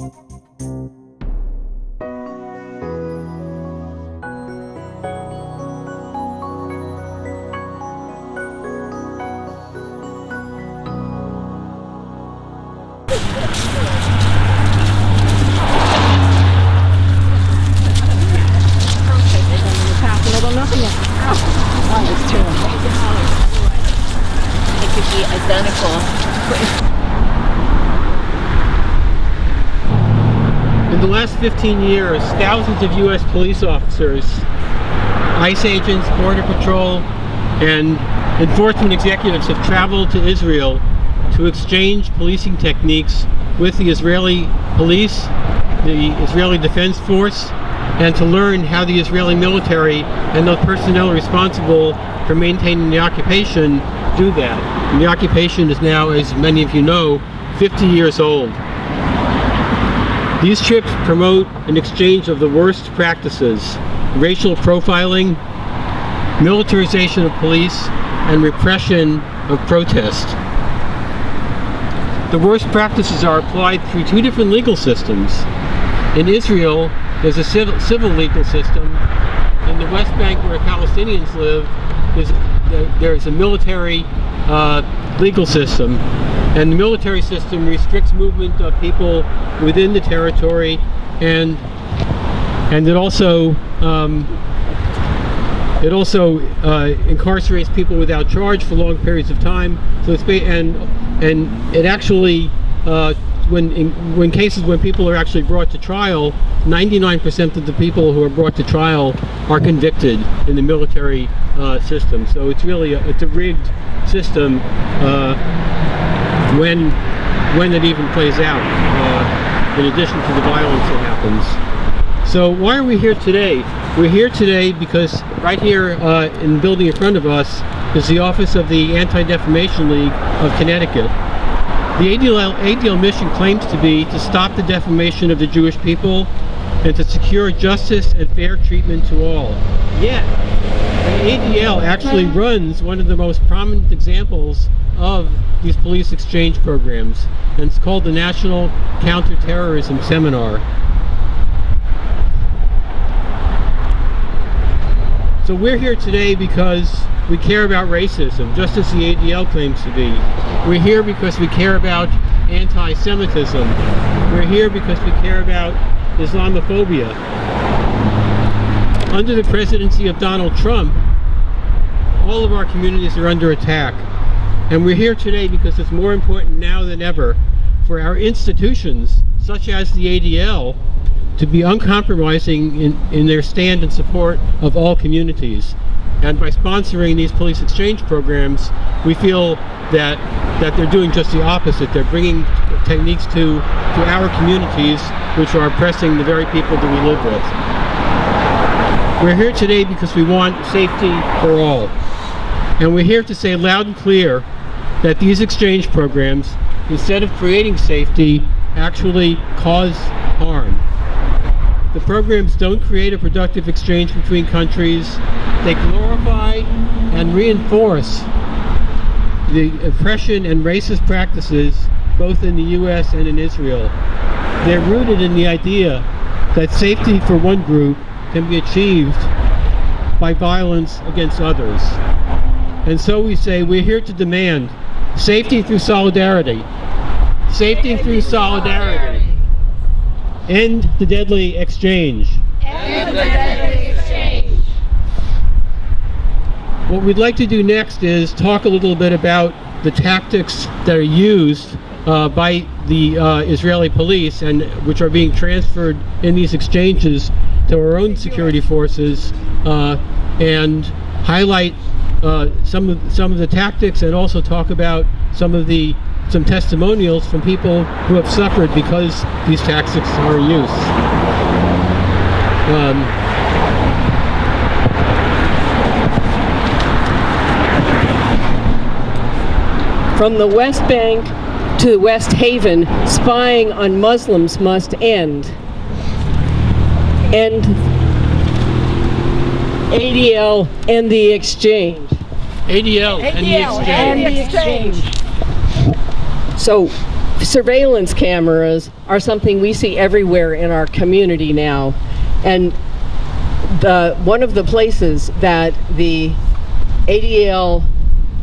It could be identical. In the last 15 years, thousands of U.S. police officers, ICE agents, Border Patrol, and enforcement executives have traveled to Israel to exchange policing techniques with the Israeli police, the Israeli Defense Force, and to learn how the Israeli military and those personnel responsible for maintaining the occupation do that. And the occupation is now, as many of you know, 50 years old. These trips promote an exchange of the worst practices: racial profiling, militarization of police, and repression of protest. The worst practices are applied through two different legal systems. In Israel, there's a civil legal system. In the West Bank, where Palestinians live, there's a military legal system. And the military system restricts movement of people within the territory, and it also incarcerates people without charge for long periods of time. So it's and it actually when cases when people are actually brought to trial, 99% of the people who are brought to trial are convicted in the military system. So it's really a rigged system when it even plays out, in addition to the violence that happens. So why are we here today? We're here today because right here in the building in front of us is the office of the Anti-Defamation League of Connecticut. The ADL mission claims to be to stop the defamation of the Jewish people and to secure justice and fair treatment to all. Yet, the ADL actually runs one of the most prominent examples of these police exchange programs, and it's called the National Counterterrorism Seminar. So we're here today because we care about racism, just as the ADL claims to be. We're here because we care about anti-Semitism. We're here because we care about Islamophobia. Under the presidency of Donald Trump, all of our communities are under attack. And we're here today because it's more important now than ever for our institutions, such as the ADL, to be uncompromising in their stand in support of all communities. And by sponsoring these police exchange programs, we feel that they're doing just the opposite. They're bringing techniques to our communities, which are oppressing the very people that we live with. We're here today because we want safety for all. And we're here to say loud and clear that these exchange programs, instead of creating safety, actually cause harm. The programs don't create a productive exchange between countries. They glorify and reinforce the oppression and racist practices both in the U.S. and in Israel. They're rooted in the idea that safety for one group can be achieved by violence against others. And so we say we're here to demand safety through solidarity. Safety through solidarity. End the deadly exchange. End the deadly exchange. What we'd like to do next is talk a little bit about the tactics that are used by the Israeli police and which are being transferred in these exchanges to our own security forces, and highlight some of the tactics, and also talk about some testimonials from people who have suffered because these tactics are in use. From the West Bank to West Haven, spying on Muslims must end. And ADL and the exchange. ADL and the exchange. So surveillance cameras are something we see everywhere in our community now. And one of the places that the ADL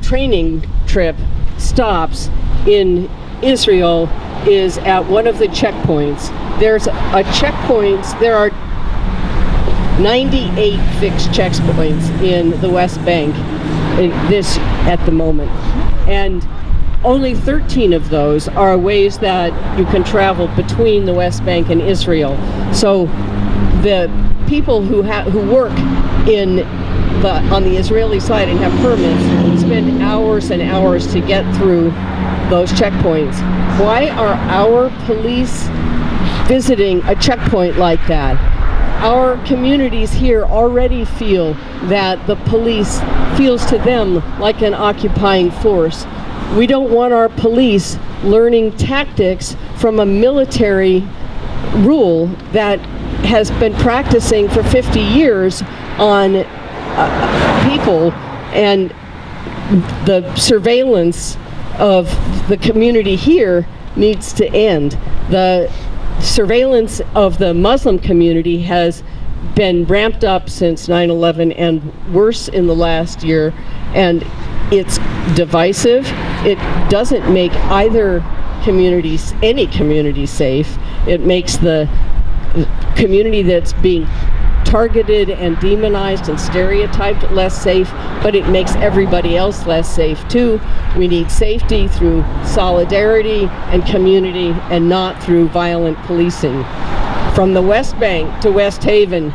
training trip stops in Israel is at one of the checkpoints. There's a checkpoint, there are 98 fixed checkpoints in the West Bank at the moment. And only 13 of those are ways that you can travel between the West Bank and Israel. So the people who work on the Israeli side and have permits spend hours and hours to get through those checkpoints. Why are our police visiting a checkpoint like that? Our communities here already feel that the police feels to them like an occupying force. We don't want our police learning tactics from a military rule that has been practicing for 50 years on people, and the surveillance of the community here needs to end. The surveillance of the Muslim community has been ramped up since 9/11 and worse in the last year, and it's divisive. It doesn't make either communities, any community, safe. It makes the community that's being targeted and demonized and stereotyped less safe, but it makes everybody else less safe too. We need safety through solidarity and community, and not through violent policing. From the West Bank to West Haven,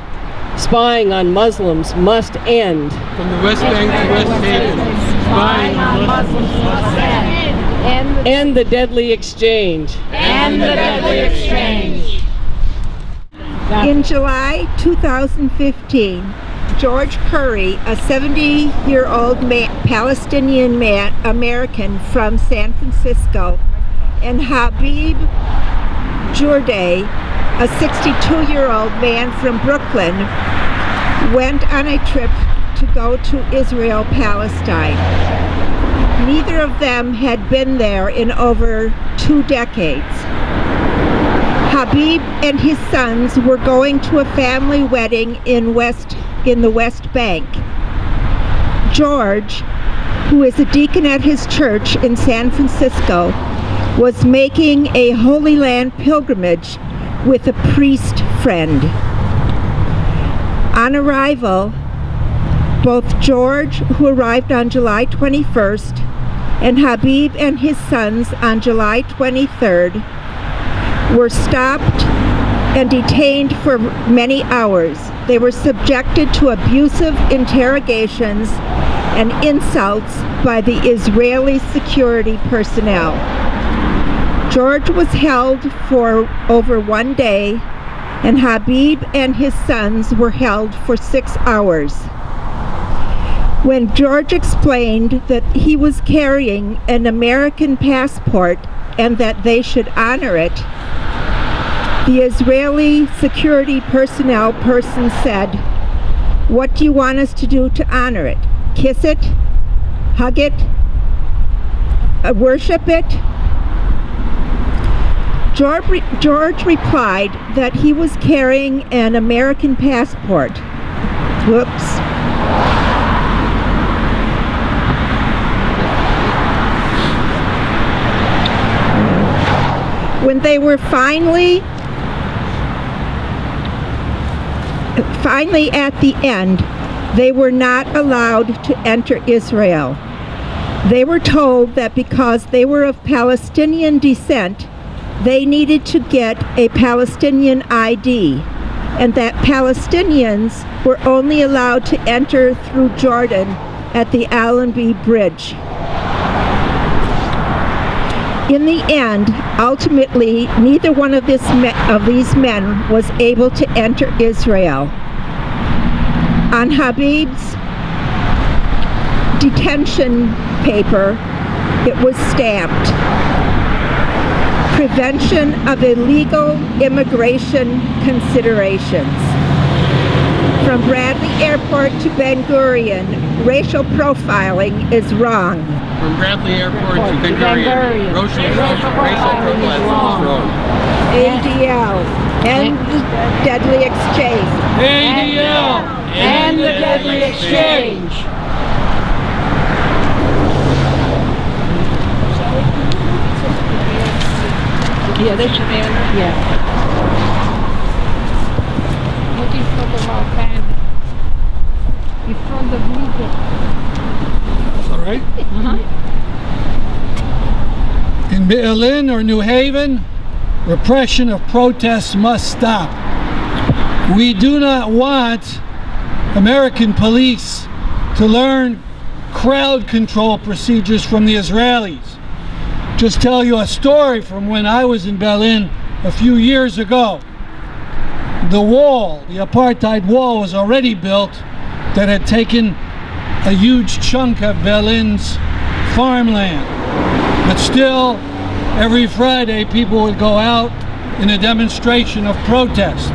spying on Muslims must end. From the West Bank to West Haven, spying on Muslims must end. End the deadly exchange. End the deadly exchange. In July 2015, George Curry, a 70-year-old Palestinian American from San Francisco, and Habib Jourday, a 62-year-old man from Brooklyn, went on a trip to go to Israel, Palestine. Neither of them had been there in over 2 decades. Habib and his sons were going to a family wedding in the West Bank. George, who is a deacon at his church in San Francisco, was making a Holy Land pilgrimage with a priest friend. On arrival, both George, who arrived on July 21st, and Habib and his sons on July 23rd, were stopped and detained for many hours. They were subjected to abusive interrogations and insults by the Israeli security personnel. George was held for over 1 day, and Habib and his sons were held for 6 hours. When George explained that he was carrying an American passport and that they should honor it, the Israeli security personnel person said, "What do you want us to do to honor it? Kiss it? Hug it? Worship it?" George replied that he was carrying an American passport. Whoops. When they were finally at the end, they were not allowed to enter Israel. They were told that because they were of Palestinian descent, they needed to get a Palestinian ID, and that Palestinians were only allowed to enter through Jordan at the Allenby Bridge. In the end, ultimately, neither one of these men was able to enter Israel. On Habib's detention paper, it was stamped, "Prevention of illegal immigration considerations." From Bradley Airport to Ben Gurion, racial profiling is wrong. From Bradley Airport to Ben Gurion, racial profiling is wrong. ADL, end the deadly exchange. ADL, end the deadly exchange. Yeah, they should. Yeah. Looking for the wrong fan. In front of me. All right. In Berlin or New Haven, repression of protests must stop. We do not want American police to learn crowd control procedures from the Israelis. Just tell you a story from when I was in Berlin a few years ago. The wall, the apartheid wall, was already built that had taken a huge chunk of Berlin's farmland. But still, every Friday people would go out in a demonstration of protest.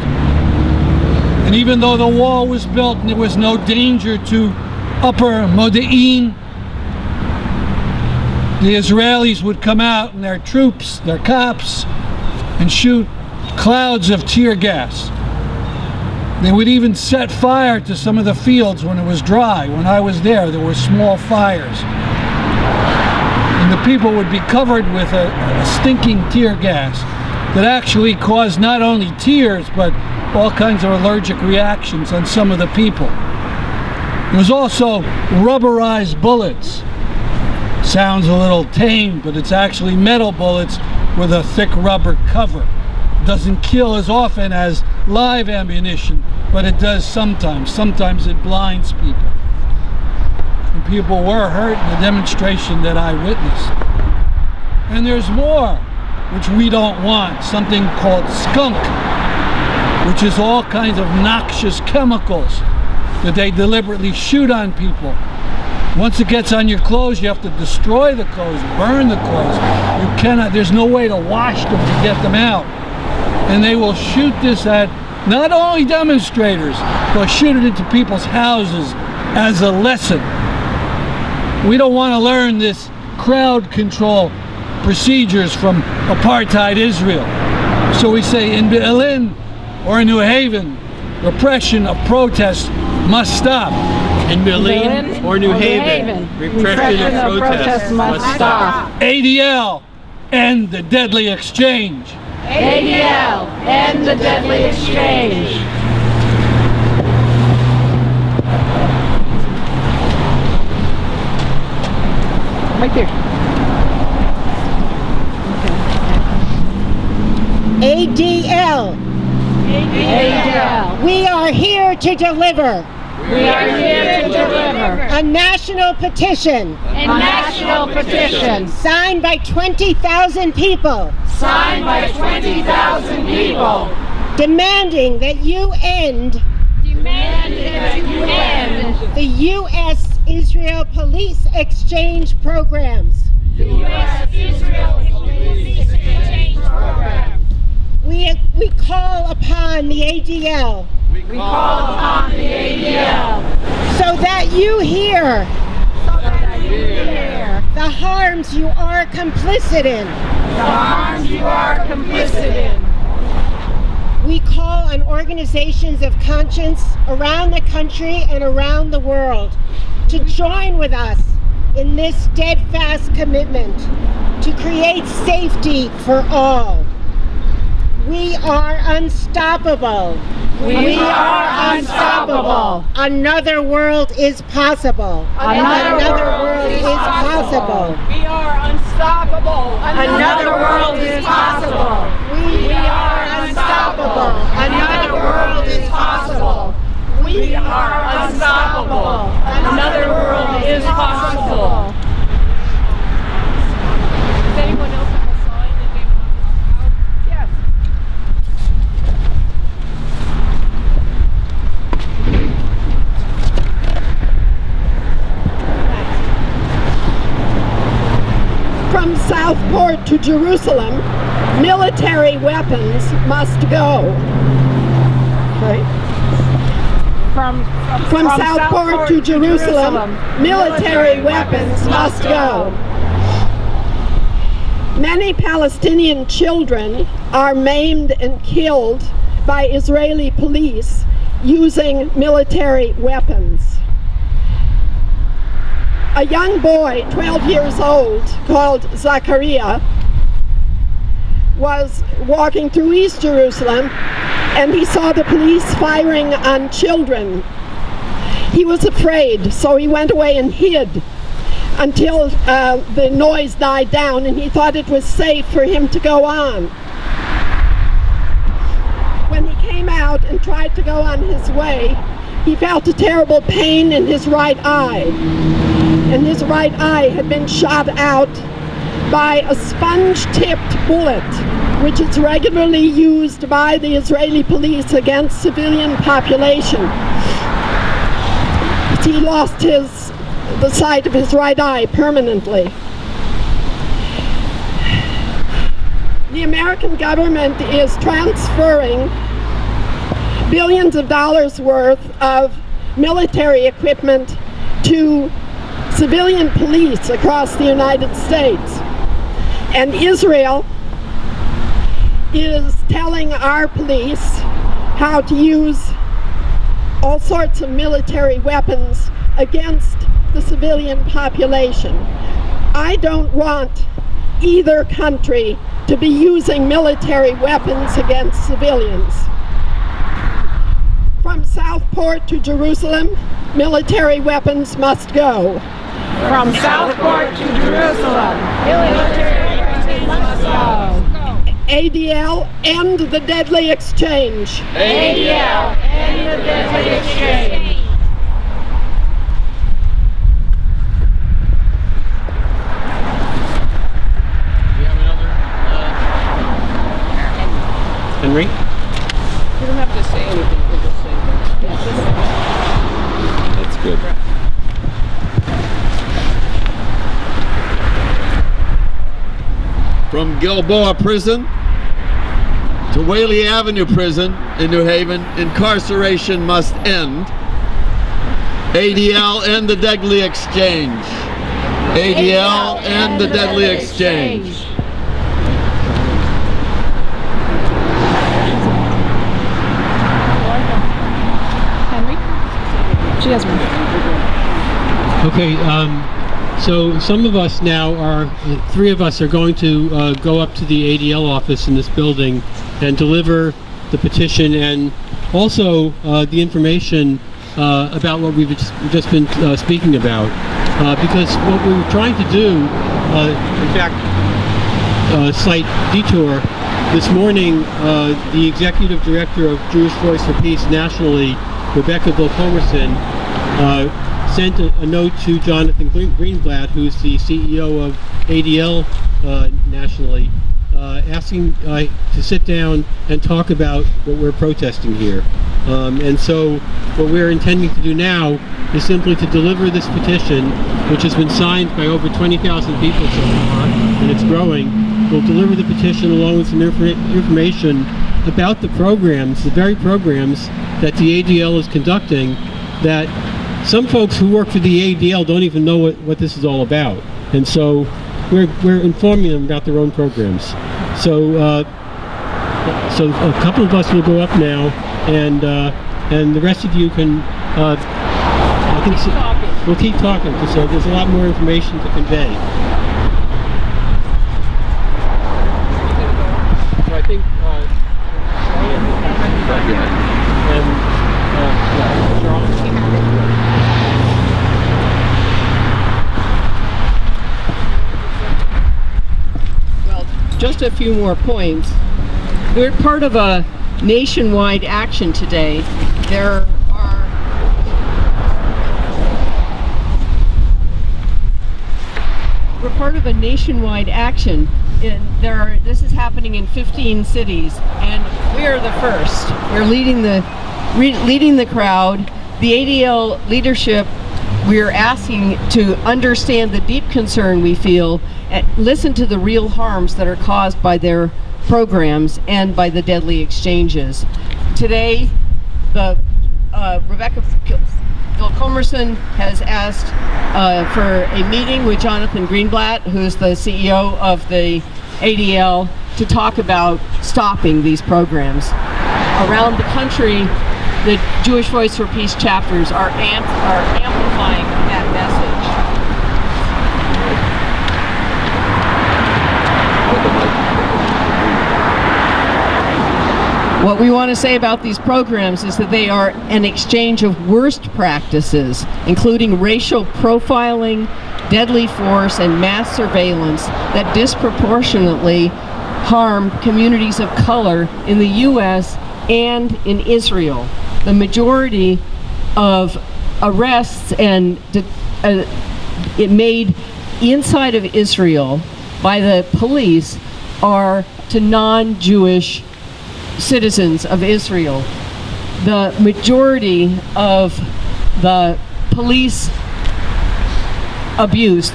And even though the wall was built and there was no danger to Upper Modi'in, the Israelis would come out and their troops, their cops, and shoot clouds of tear gas. They would even set fire to some of the fields when it was dry. When I was there were small fires. And the people would be covered with a stinking tear gas that actually caused not only tears, but all kinds of allergic reactions on some of the people. There was also rubberized bullets. Sounds a little tame, but it's actually metal bullets with a thick rubber cover. Doesn't kill as often as live ammunition, but it does sometimes. Sometimes it blinds people. And people were hurt in the demonstration that I witnessed. And there's more, which we don't want. Something called skunk, which is all kinds of noxious chemicals that they deliberately shoot on people. Once it gets on your clothes, you have to destroy the clothes, burn the clothes. You cannot, there's no way to wash them to get them out. And they will shoot this at not only demonstrators, they'll shoot it into people's houses as a lesson. We don't want to learn this crowd control procedures from apartheid Israel. So we say in Berlin or in New Haven, repression of protests must stop. In Berlin or New Haven, repression of protests must stop. ADL, end the deadly exchange. ADL, end the deadly exchange. Right there. ADL, ADL, we are here to deliver we are here to deliver a national petition a national petition signed by 20,000 people signed by 20,000 people demanding that you end demanding that you end the U.S.-Israel police exchange programs. the U.S.-Israel police exchange program. We call upon the ADL We call upon the ADL so that you hear the harms you are complicit in. the harms you are complicit in. We call on organizations of conscience around the country and around the world to join with us in this steadfast commitment to create safety for all. We are unstoppable. We are unstoppable. Another world is possible. Another world is possible. We are unstoppable. Another world is possible. We are Unstoppable. Another world is possible. We are unstoppable. Another world is possible. Does anyone else have a sign that they want to talk about? Yes. From Southport to Jerusalem, military weapons must go. Right? From Southport to Jerusalem, military weapons must go. Many Palestinian children are maimed and killed by Israeli police using military weapons. A young boy, 12 years old, called Zachariah, was walking through East Jerusalem and he saw the police firing on children. He was afraid, so he went away and hid until the noise died down, and he thought it was safe for him to go on. When he came out and tried to go on his way, he felt a terrible pain in his right eye, and his right eye had been shot out by a sponge-tipped bullet, which is regularly used by the Israeli police against civilian population. He lost the sight of his right eye permanently. The American government is transferring billions of dollars worth of military equipment to civilian police across the United States. And Israel is telling our police how to use all sorts of military weapons against the civilian population. I don't want either country to be using military weapons against civilians. From Southport to Jerusalem, military weapons must go. From Southport to Jerusalem, military weapons must go. ADL, end the deadly exchange. ADL, end the deadly exchange. We have another, Henry? You don't have to say anything, you just say that. That's good. From Gilboa Prison to Whaley Avenue Prison in New Haven, incarceration must end. ADL, end the deadly exchange. ADL, end the deadly exchange. Henry? She has one. Okay, so some of us now three of us are going to go up to the ADL office in this building and deliver the petition and also the information about what we've just been speaking about. Because what we were trying to do, in fact, slight detour, this morning the executive director of Jewish Voice for Peace nationally, Rebecca Vilkomerson, sent a note to Jonathan Greenblatt, who's the CEO of ADL nationally, asking to sit down and talk about what we're protesting here. And so what we're intending to do now is simply to deliver this petition, which has been signed by over 20,000 people so far, and it's growing. We'll deliver the petition along with some information about the programs, the very programs that the ADL is conducting, that some folks who work for the ADL don't even know what this is all about. And so we're informing them about their own programs. So so a couple of us will go up now, and the rest of you can we'll keep talking because there's a lot more information to convey. So I think Just a few more points. We're part of a nationwide action today. We're part of a nationwide action. This is happening in 15 cities, and we are the first. We're leading the crowd. The ADL leadership, we're asking to understand the deep concern we feel and listen to the real harms that are caused by their programs and by the deadly exchanges. Today, Rebecca Vilkomerson has asked for a meeting with Jonathan Greenblatt, who's the CEO of the ADL to talk about stopping these programs. Around the country, the Jewish Voice for Peace chapters are amplifying that message. What we want to say about these programs is that they are an exchange of worst practices, including racial profiling, deadly force, and mass surveillance that disproportionately harm communities of color in the U.S. and in Israel. The majority of arrests and it made inside of Israel by the police are to non-Jewish citizens of Israel. The majority of the police abuse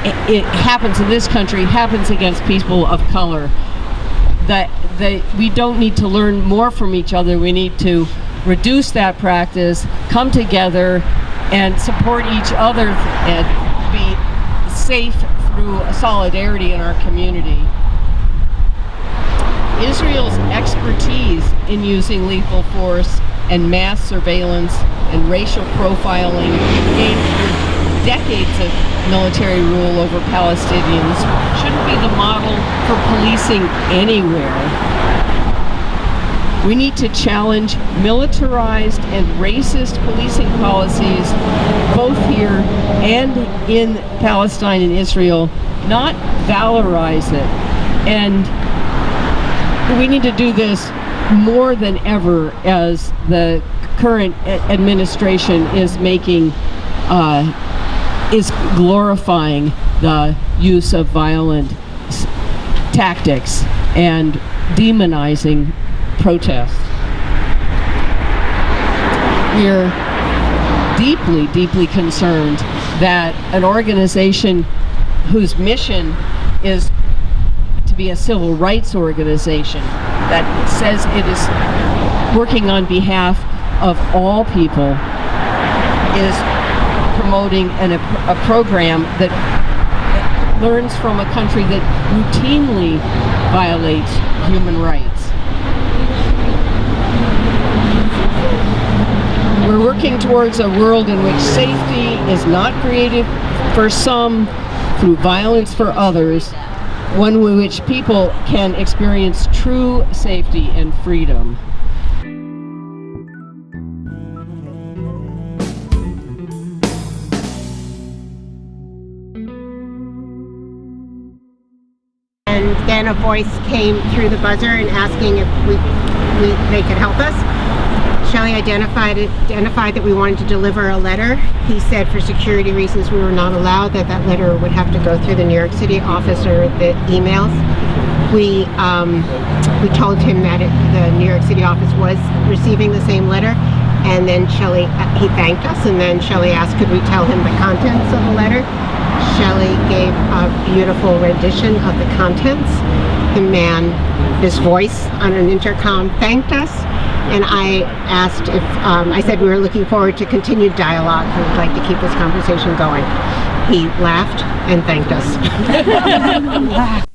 it happens in this country happens against people of color. We don't need to learn more from each other. We need to reduce that practice, come together, and support each other and be safe through solidarity in our community. Israel's expertise in using lethal force and mass surveillance and racial profiling gained through decades of military rule over Palestinians shouldn't be the model for policing anywhere. We need to challenge militarized and racist policing policies both here and in Palestine and Israel, not valorize it. And we need to do this more than ever as the current administration is glorifying the use of violent tactics and demonizing protest. We're deeply, deeply concerned that an organization whose mission is to be a civil rights organization that says it is working on behalf of all people is promoting a program that learns from a country that routinely violates human rights. We're working towards a world in which safety is not created for some through violence for others, one in which people can experience true safety and freedom. And then a voice came through the buzzer and asking if they could help us. Shelley identified that we wanted to deliver a letter. He said for security reasons we were not allowed, that letter would have to go through the New York City office or the emails. We told him that the New York City office was receiving the same letter, and then he thanked us, and then Shelley asked could we tell him the contents of the letter. Shelley gave a beautiful rendition of the contents. The man, his voice on an intercom, thanked us. And I asked if, I said we were looking forward to continued dialogue. We would like to keep this conversation going. He laughed and thanked us.